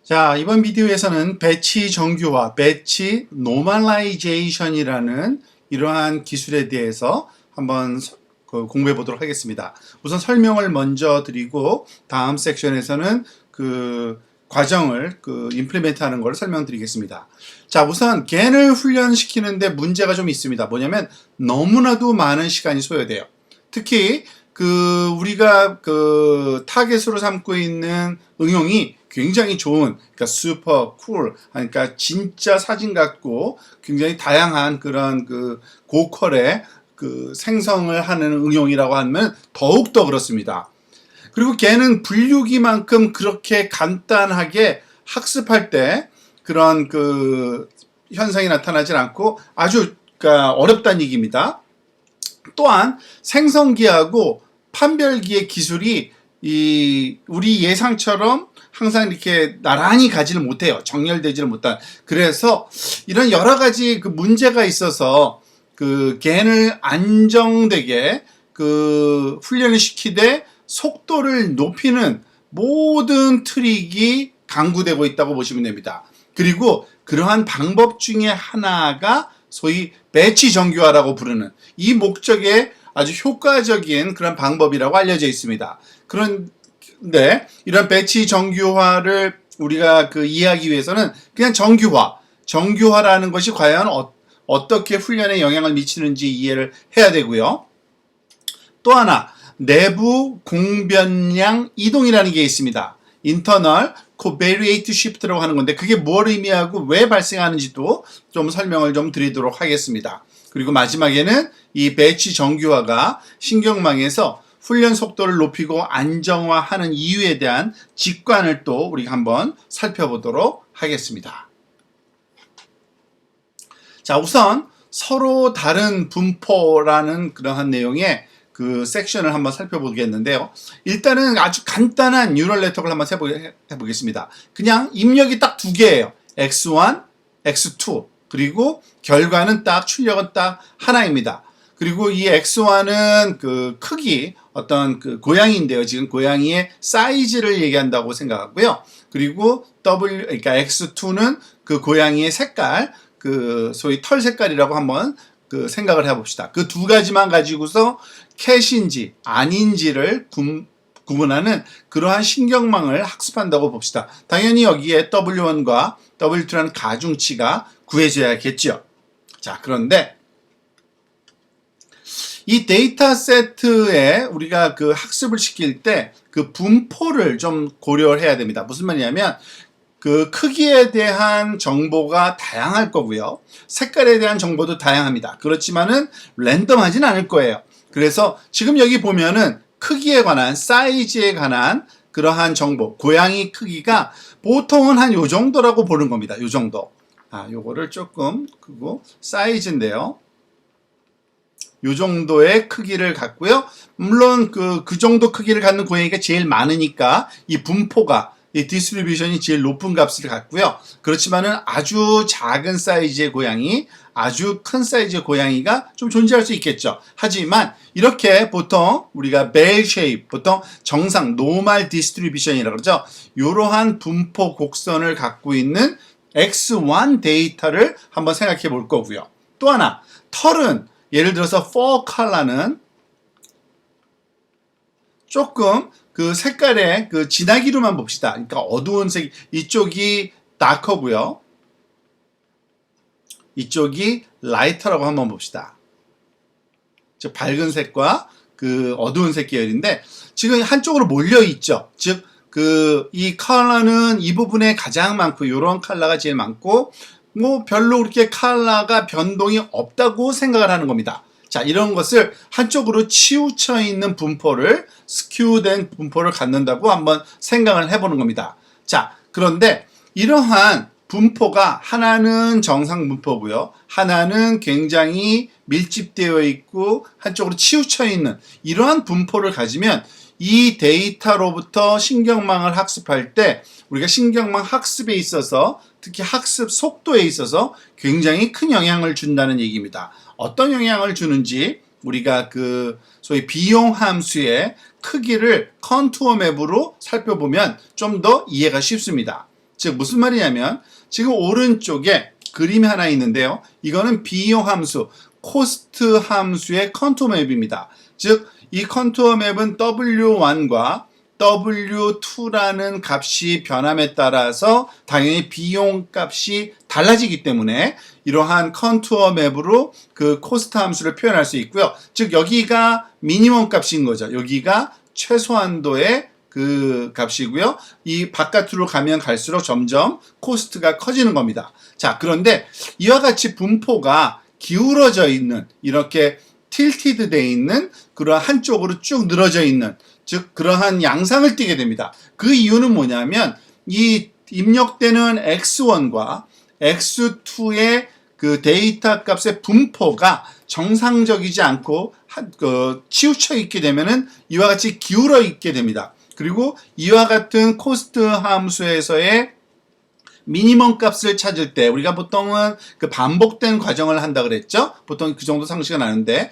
자, 이번 비디오에서는 배치 정규화, 배치 노멀라이제이션이라는 이러한 기술에 대해서 한번 공부해 보도록 하겠습니다. 우선 설명을 먼저 드리고 다음 섹션에서는 그 과정을 임플리멘트 하는 걸 설명드리겠습니다. 자, 우선 겐을 훈련시키는데 문제가 좀 있습니다. 뭐냐면 너무나도 많은 시간이 소요돼요. 특히 우리가 타겟으로 삼고 있는 응용이 굉장히 좋은, 그러니까 슈퍼 쿨, 그러니까 진짜 사진 같고 굉장히 다양한 그런 고퀄의 생성을 하는 응용이라고 하면 더욱더 그렇습니다. 그리고 걔는 분류기만큼 그렇게 간단하게 학습할 때 그런 현상이 나타나질 않고 아주 어렵다는 얘기입니다. 또한 생성기하고 판별기의 기술이 우리 예상처럼 항상 이렇게 나란히 가지를 못해요. 정렬되지를 못한. 그래서 이런 여러 가지 문제가 있어서 겐을 안정되게 훈련을 시키되 속도를 높이는 모든 트릭이 강구되고 있다고 보시면 됩니다. 그리고 그러한 방법 중에 하나가 소위 배치 정규화라고 부르는 이 목적에 아주 효과적인 그런 방법이라고 알려져 있습니다. 그런데 이런 배치 정규화를 우리가 이해하기 위해서는 그냥 정규화라는 것이 과연 어떻게 훈련에 영향을 미치는지 이해를 해야 되고요. 또 하나, 내부 공변량 이동이라는 게 있습니다. Internal Covariate Shift라고 하는 건데 그게 뭘 의미하고 왜 발생하는지도 좀 설명을 좀 드리도록 하겠습니다. 그리고 마지막에는 이 배치 정규화가 신경망에서 훈련 속도를 높이고 안정화하는 이유에 대한 직관을 또 우리가 한번 살펴보도록 하겠습니다. 자, 우선 서로 다른 분포라는 그러한 내용의 섹션을 한번 살펴보겠는데요. 일단은 아주 간단한 뉴럴 네트워크를 한번 해보겠습니다. 그냥 입력이 딱 두 개예요. X1, X2. 그리고 결과는 출력은 딱 하나입니다. 그리고 이 X1은 크기, 어떤 고양이인데요. 지금 고양이의 사이즈를 얘기한다고 생각하고요. 그리고 그러니까 X2는 고양이의 색깔, 소위 털 색깔이라고 한번 생각을 해봅시다. 그 두 가지만 가지고서 캣인지 아닌지를 구분하는 그러한 신경망을 학습한다고 봅시다. 당연히 여기에 W1과 W2라는 가중치가 구해져야겠죠. 자, 그런데 이 데이터 세트에 우리가 학습을 시킬 때 분포를 좀 고려를 해야 됩니다. 무슨 말이냐면 크기에 대한 정보가 다양할 거고요. 색깔에 대한 정보도 다양합니다. 그렇지만은 랜덤하진 않을 거예요. 그래서 지금 여기 보면은 크기에 관한, 사이즈에 관한 그러한 정보, 고양이 크기가 보통은 한 요 정도라고 보는 겁니다. 요 정도. 요거를 조금 크고 사이즈인데요. 요 정도의 크기를 갖고요. 물론 그 정도 크기를 갖는 고양이가 제일 많으니까 이 분포가 이 디스트리뷰션이 제일 높은 값을 갖고요. 그렇지만은 아주 작은 사이즈의 고양이, 아주 큰 사이즈의 고양이가 좀 존재할 수 있겠죠. 하지만 이렇게 보통 우리가 벨 쉐입, 보통 정상 노멀 디스트리뷰션이라고 그러죠. 이러한 분포 곡선을 갖고 있는 X1 데이터를 한번 생각해 볼 거고요. 또 하나, 털은 예를 들어서 4컬러는 조금 색깔의 진하기로만 봅시다. 그러니까 어두운 색, 이쪽이 다커고요. 이쪽이 라이터라고 한번 봅시다. 즉 밝은 색과 어두운 색 계열인데 지금 한쪽으로 몰려 있죠. 즉 이 컬러는 이 부분에 가장 많고 이런 컬러가 제일 많고 뭐 별로 그렇게 컬러가 변동이 없다고 생각을 하는 겁니다. 자, 이런 것을 한쪽으로 치우쳐 있는 분포를, 스큐된 분포를 갖는다고 한번 생각을 해보는 겁니다. 자, 그런데 이러한 분포가 하나는 정상 분포고요. 하나는 굉장히 밀집되어 있고 한쪽으로 치우쳐 있는 이러한 분포를 가지면 이 데이터로부터 신경망을 학습할 때 우리가 신경망 학습에 있어서 특히 학습 속도에 있어서 굉장히 큰 영향을 준다는 얘기입니다. 어떤 영향을 주는지 우리가 소위 비용 함수의 크기를 컨투어 맵으로 살펴보면 좀 더 이해가 쉽습니다. 즉 무슨 말이냐면 지금 오른쪽에 그림이 하나 있는데요. 이거는 비용 함수, 코스트 함수의 컨투어 맵입니다. 즉 이 컨투어 맵은 W1과 W2라는 값이 변함에 따라서 당연히 비용 값이 달라지기 때문에 이러한 컨투어 맵으로 그 코스트 함수를 표현할 수 있고요. 즉 여기가 미니멈 값인 거죠. 여기가 최소한도의 그 값이고요. 이 바깥으로 가면 갈수록 점점 코스트가 커지는 겁니다. 자, 그런데 이와 같이 분포가 기울어져 있는, 이렇게 틸티드 돼 있는, 그러한 한쪽으로 쭉 늘어져 있는, 즉 그러한 양상을 띠게 됩니다. 그 이유는 뭐냐면 이 입력되는 x1과 x2의 그 데이터 값의 분포가 정상적이지 않고 치우쳐 있게 되면은 이와 같이 기울어 있게 됩니다. 그리고 이와 같은 코스트 함수에서의 미니멈 값을 찾을 때 우리가 보통은 그 반복된 과정을 한다 그랬죠. 보통 그 정도 상식은 아는데,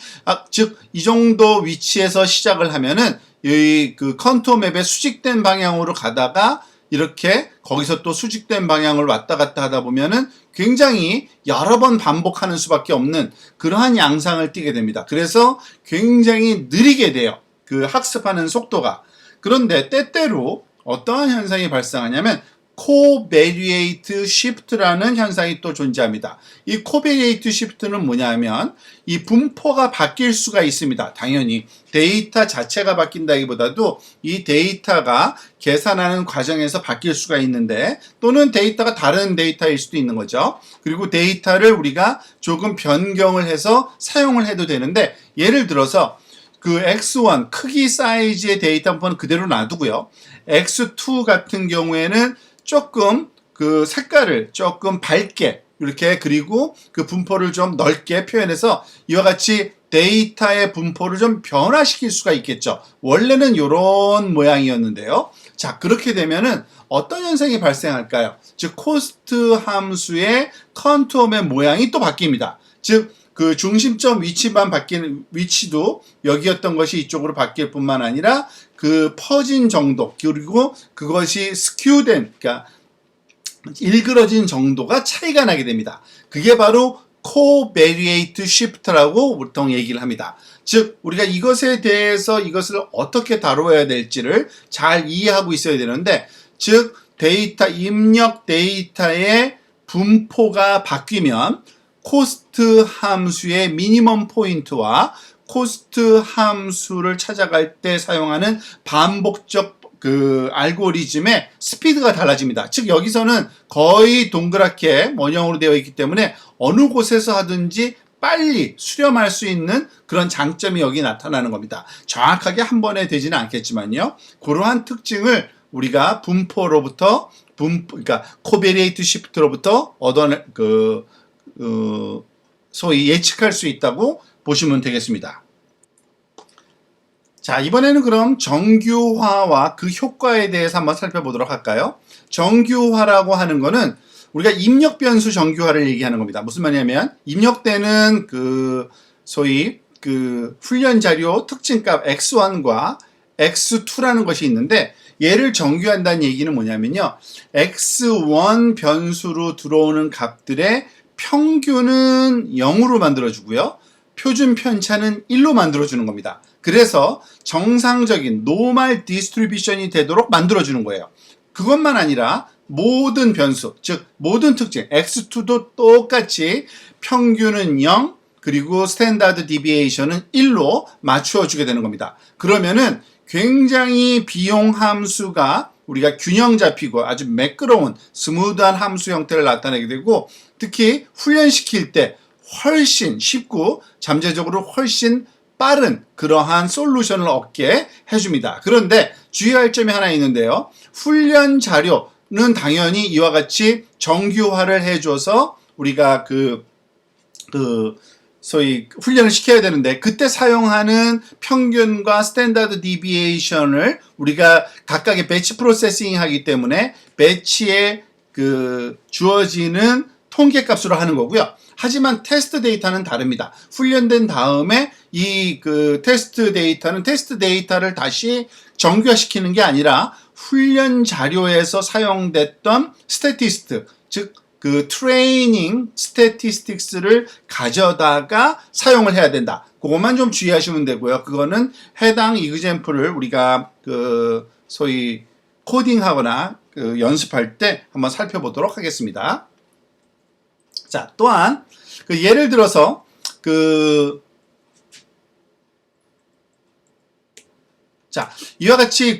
즉 이 정도 위치에서 시작을 하면은 이 그 컨투어 맵의 수직된 방향으로 가다가 이렇게 거기서 또 수직된 방향을 왔다 갔다 하다 보면은 굉장히 여러 번 반복하는 수밖에 없는 그러한 양상을 띠게 됩니다. 그래서 굉장히 느리게 돼요. 그 학습하는 속도가. 그런데 때때로 어떠한 현상이 발생하냐면 코베리에이트 시프트라는 현상이 또 존재합니다. 이 코베리에이트 시프트는 뭐냐면 이 분포가 바뀔 수가 있습니다. 당연히 데이터 자체가 바뀐다기보다도 이 데이터가 계산하는 과정에서 바뀔 수가 있는데, 또는 데이터가 다른 데이터일 수도 있는 거죠. 그리고 데이터를 우리가 조금 변경을 해서 사용을 해도 되는데, 예를 들어서 그 x1 크기 사이즈의 데이터 분포는 그대로 놔두고요. x2 같은 경우에는 조금 그 색깔을 조금 밝게 이렇게, 그리고 그 분포를 좀 넓게 표현해서 이와 같이 데이터의 분포를 좀 변화시킬 수가 있겠죠. 원래는 이런 모양이었는데요. 자, 그렇게 되면은 어떤 현상이 발생할까요? 즉 코스트 함수의 컨투어의 모양이 또 바뀝니다. 즉 그 중심점 위치만 바뀌는, 위치도 여기였던 것이 이쪽으로 바뀔 뿐만 아니라 그 퍼진 정도, 그리고 그것이 스큐된, 그러니까 일그러진 정도가 차이가 나게 됩니다. 그게 바로 코베리에이트 시프트라고 보통 얘기를 합니다. 즉 우리가 이것에 대해서 이것을 어떻게 다뤄야 될지를 잘 이해하고 있어야 되는데, 즉 데이터, 입력 데이터의 분포가 바뀌면 코스트 함수의 미니멈 포인트와 코스트 함수를 찾아갈 때 사용하는 반복적 그 알고리즘의 스피드가 달라집니다. 즉 여기서는 거의 동그랗게 원형으로 되어 있기 때문에 어느 곳에서 하든지 빨리 수렴할 수 있는 그런 장점이 여기 나타나는 겁니다. 정확하게 한 번에 되지는 않겠지만요. 그러한 특징을 우리가 분포로부터, 그러니까 코베리에이트 시프트로부터 얻어낼 소위 예측할 수 있다고 보시면 되겠습니다. 자, 이번에는 그럼 정규화와 그 효과에 대해서 한번 살펴보도록 할까요? 정규화라고 하는 거는 우리가 입력 변수 정규화를 얘기하는 겁니다. 무슨 말이냐면 입력되는 그 소위 그 훈련 자료 특징값 x1과 x2라는 것이 있는데, 얘를 정규한다는 얘기는 뭐냐면요, x1 변수로 들어오는 값들의 평균은 0으로 만들어주고요, 표준 편차는 1로 만들어주는 겁니다. 그래서 정상적인 노멀 디스트리뷰션이 되도록 만들어주는 거예요. 그것만 아니라 모든 변수, 즉 모든 특징 x2도 똑같이 평균은 0, 그리고 스탠다드 디비에이션은 1로 맞추어 주게 되는 겁니다. 그러면은 굉장히 비용 함수가 우리가 균형 잡히고 아주 매끄러운 스무드한 함수 형태를 나타내게 되고, 특히 훈련시킬 때 훨씬 쉽고 잠재적으로 훨씬 빠른 그러한 솔루션을 얻게 해줍니다. 그런데 주의할 점이 하나 있는데요. 훈련 자료는 당연히 이와 같이 정규화를 해줘서 우리가 소위 훈련을 시켜야 되는데, 그때 사용하는 평균과 스탠다드 디비에이션을 우리가 각각의 배치 프로세싱 하기 때문에 배치에 그 주어지는 통계값으로 하는 거고요. 하지만 테스트 데이터는 다릅니다. 훈련된 다음에 이 그 테스트 데이터는 테스트 데이터를 다시 정규화시키는 게 아니라 훈련 자료에서 사용됐던 스태티스틱, 즉 그 트레이닝 스태티스틱스를 가져다가 사용을 해야 된다. 그것만 좀 주의하시면 되고요. 그거는 해당 이그젬플을 우리가 그 소위 코딩하거나 그 연습할 때 한번 살펴보도록 하겠습니다. 자, 또한 그 예를 들어서 자, 이와 같이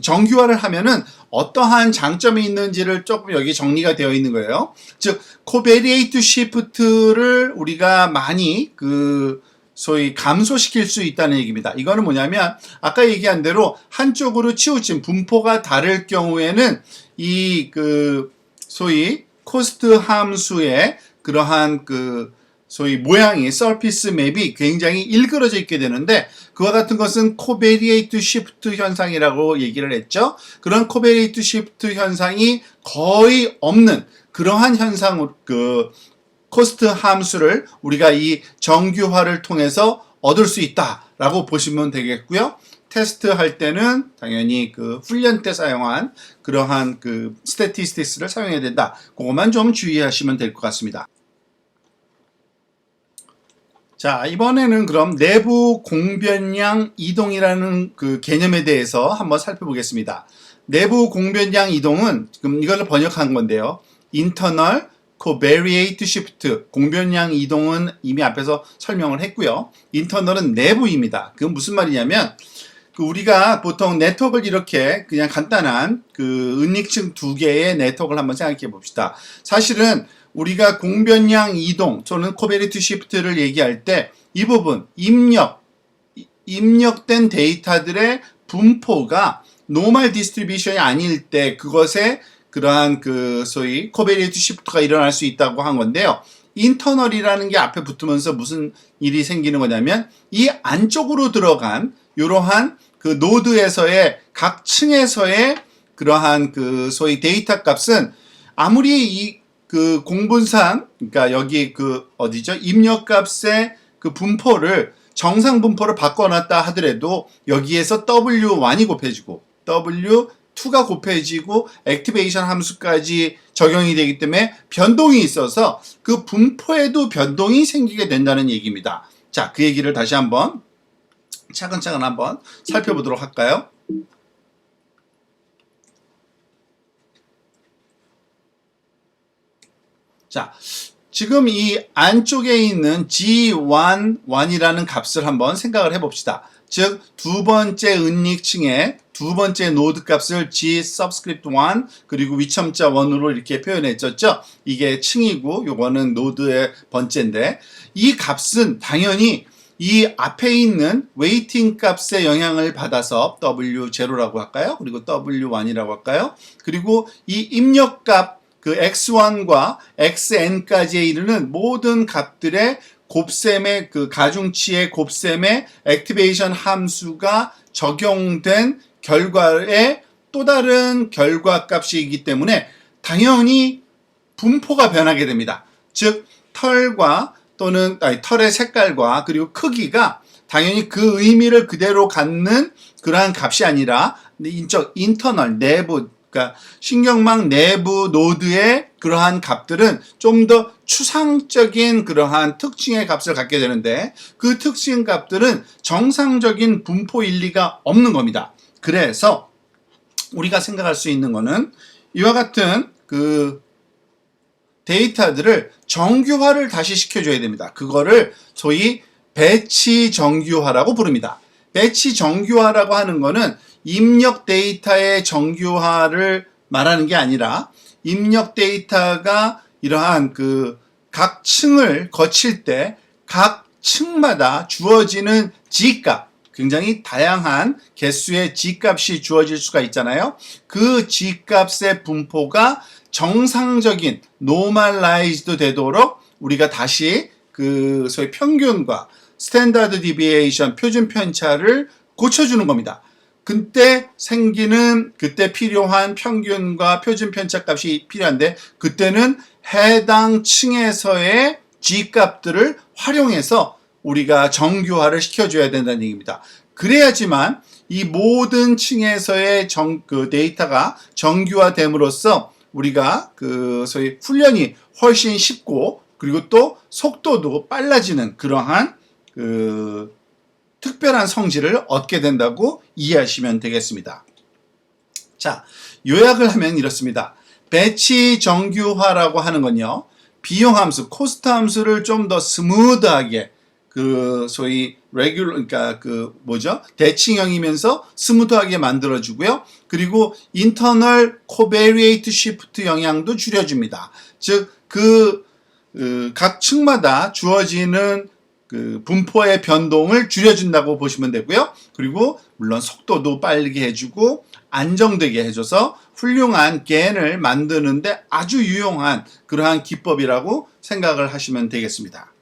정규화를 하면은 어떠한 장점이 있는지를 조금 여기 정리가 되어 있는 거예요. 즉, 코베리에이트 시프트를 우리가 많이 소위 감소시킬 수 있다는 얘기입니다. 이거는 뭐냐면, 아까 얘기한 대로 한쪽으로 치우친 분포가 다를 경우에는 소위 코스트 함수의 그러한 소위 모양이 서피스 맵이 굉장히 일그러져 있게 되는데 그와 같은 것은 코베리에이트 시프트 현상이라고 얘기를 했죠. 그런 코베리에이트 시프트 현상이 거의 없는 그러한 현상으로 코스트 함수를 우리가 이 정규화를 통해서 얻을 수 있다라고 보시면 되겠고요. 테스트 할 때는 당연히 훈련 때 사용한 그러한 스태티스틱스를 사용해야 된다. 그것만 좀 주의하시면 될 것 같습니다. 자, 이번에는 그럼 내부 공변량 이동이라는 개념에 대해서 한번 살펴보겠습니다. 내부 공변량 이동은 지금 이걸 번역한 건데요. Internal Covariate Shift, 공변량 이동은 이미 앞에서 설명을 했고요. Internal은 내부입니다. 그건 무슨 말이냐면 우리가 보통 네트워크를 이렇게 그냥 간단한 은닉층 두 개의 네트워크를 한번 생각해 봅시다. 사실은 우리가 공변량 이동 또는 코베리티 시프트를 얘기할 때 이 부분 입력된 데이터들의 분포가 노멀 디스트리뷰션이 아닐 때 그것에 그러한 소위 코베리티 시프트가 일어날 수 있다고 한 건데요. 인터널이라는 게 앞에 붙으면서 무슨 일이 생기는 거냐면 이 안쪽으로 들어간 이러한 노드에서의 각 층에서의 그러한 소위 데이터 값은 아무리 공분상, 그러니까 여기 어디죠? 입력값의 분포를 정상 분포를 바꿔놨다 하더라도 여기에서 W1이 곱해지고 W2가 곱해지고 액티베이션 함수까지 적용이 되기 때문에 변동이 있어서 그 분포에도 변동이 생기게 된다는 얘기입니다. 자, 그 얘기를 다시 한번 차근차근 한번 살펴보도록 할까요? 자, 지금 이 안쪽에 있는 G11이라는 값을 한번 생각을 해봅시다. 즉, 두 번째 은닉층의 두 번째 노드 값을 G subscript 1 그리고 위첨자 1으로 이렇게 표현했었죠. 이게 층이고 요거는 노드의 번째인데 이 값은 당연히 이 앞에 있는 웨이팅 값의 영향을 받아서 W0라고 할까요? 그리고 W1이라고 할까요? 그리고 이 입력값 x1과 xn까지에 이르는 모든 값들의 곱셈의 가중치의 곱셈의 액티베이션 함수가 적용된 결과의 또 다른 결과값이기 때문에 당연히 분포가 변하게 됩니다. 즉 털과 또는 털의 색깔과 그리고 크기가 당연히 그 의미를 그대로 갖는 그러한 값이 아니라 인터널 내부 그러니까 신경망 내부 노드의 그러한 값들은 좀 더 추상적인 그러한 특징의 값을 갖게 되는데 그 특징 값들은 정상적인 분포 일리가 없는 겁니다. 그래서 우리가 생각할 수 있는 거는 이와 같은 데이터들을 정규화를 다시 시켜줘야 됩니다. 그거를 소위 배치 정규화라고 부릅니다. 배치 정규화라고 하는 거는 입력 데이터의 정규화를 말하는 게 아니라 입력 데이터가 이러한 각 층을 거칠 때 각 층마다 주어지는 G값, 굉장히 다양한 개수의 G값이 주어질 수가 있잖아요. 그 G값의 분포가 정상적인 노멀라이즈드 되도록 우리가 다시 소위 평균과 스탠다드 디비에이션 표준 편차를 고쳐주는 겁니다. 그때 필요한 평균과 표준 편차 값이 필요한데 그때는 해당 층에서의 G값들을 활용해서 우리가 정규화를 시켜줘야 된다는 얘기입니다. 그래야지만 이 모든 층에서의 그 데이터가 정규화됨으로써 우리가 그 소위 훈련이 훨씬 쉽고 그리고 또 속도도 빨라지는 그러한 그 특별한 성질을 얻게 된다고 이해하시면 되겠습니다. 자, 요약을 하면 이렇습니다. 배치 정규화라고 하는 건요, 비용 함수, 코스트 함수를 좀 더 스무드하게 그 소위 그러니까 그 뭐죠? 대칭형이면서 스무드하게 만들어주고요. 그리고 인터널 코베리에이트 시프트 영향도 줄여줍니다. 즉, 각 층마다 주어지는 그 분포의 변동을 줄여준다고 보시면 되고요. 그리고 물론 속도도 빠르게 해주고 안정되게 해줘서 훌륭한 게인을 만드는데 아주 유용한 그러한 기법이라고 생각을 하시면 되겠습니다.